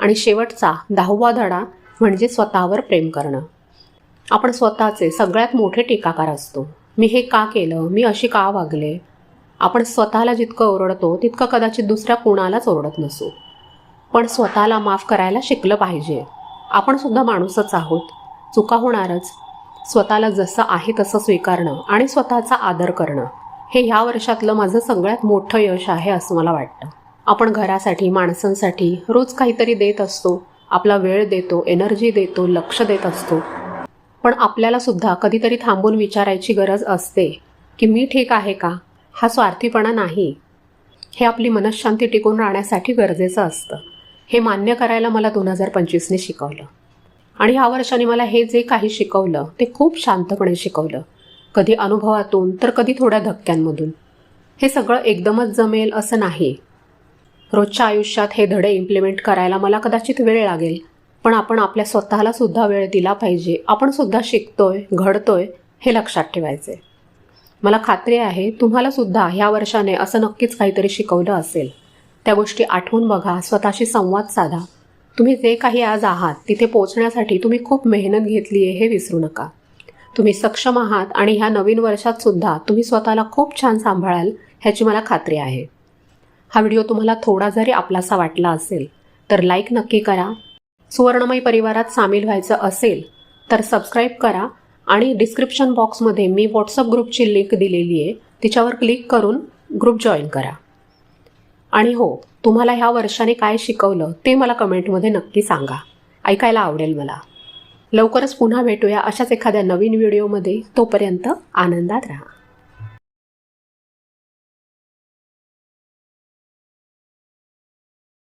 आणि शेवटचा 10वा धडा म्हणजे स्वतःवर प्रेम करणं. आपण स्वतःचे सगळ्यात मोठे टीकाकार असतो. मी हे का केलं, मी अशी का वागले. आपण स्वतःला जितकं ओरडतो तितकं कदाचित दुसऱ्या कुणालाच ओरडत नसू. पण स्वतःला माफ करायला शिकलं पाहिजे. आपण सुद्धा माणूसच आहोत, चुका होणारच. स्वतःला जसं आहे तसं स्वीकारणं आणि स्वतःचा आदर करणं हे ह्या वर्षातलं माझं सगळ्यात मोठं यश आहे असं मला वाटतं. आपण घरासाठी, माणसांसाठी रोज काहीतरी देत असतो. आपला वेळ देतो, एनर्जी देतो, लक्ष देत असतो. पण आपल्याला सुद्धा कधीतरी थांबून विचारायची गरज असते की मी ठीक आहे का. हा स्वार्थीपणा नाही, हे आपली मनःशांती टिकून राहण्यासाठी गरजेचं असतं. हे मान्य करायला मला 2025ने शिकवलं. आणि ह्या वर्षाने मला हे जे काही शिकवलं ते खूप शांतपणे शिकवलं. कधी अनुभवातून तर कधी थोड्या धक्क्यांमधून. हे सगळं एकदमच जमेल असं नाही. रोजच्या आयुष्यात हे धडे इम्प्लिमेंट करायला मला कदाचित वेळ लागेल. पण आपण आपल्या स्वतःला सुद्धा वेळ दिला पाहिजे. आपण सुद्धा शिकतोय, घडतोय हे लक्षात ठेवायचे. मला खात्री आहे तुम्हाला सुद्धा ह्या वर्षाने असं नक्कीच काहीतरी शिकवलं असेल. त्या गोष्टी आठवून बघा, स्वतःशी संवाद साधा. तुम्ही जे काही आज आहात तिथे पोहोचण्यासाठी तुम्ही खूप मेहनत घेतली आहे हे विसरू नका. तुम्ही सक्षम आहात आणि ह्या नवीन वर्षात सुद्धा तुम्ही स्वतःला खूप छान सांभाळाल ह्याची मला खात्री आहे. हा व्हिडिओ तुम्हाला थोडा जरी आपलासा वाटला असेल तर लाईक नक्की करा. सुवर्णमय परिवारात सामील व्हायचं असेल तर सबस्क्राईब करा आणि डिस्क्रिप्शन बॉक्समध्ये मी व्हॉट्सअप ग्रुपची लिंक दिलेली आहे, तिच्यावर क्लिक करून ग्रुप जॉईन करा. आणि हो, तुम्हाला ह्या वर्षाने काय शिकवलं ते मला कमेंटमध्ये नक्की सांगा. ऐकायला आवडेल मला. लवकरच पुन्हा भेटूया अशाच एखाद्या नवीन व्हिडिओमध्ये. तोपर्यंत आनंदात राहा.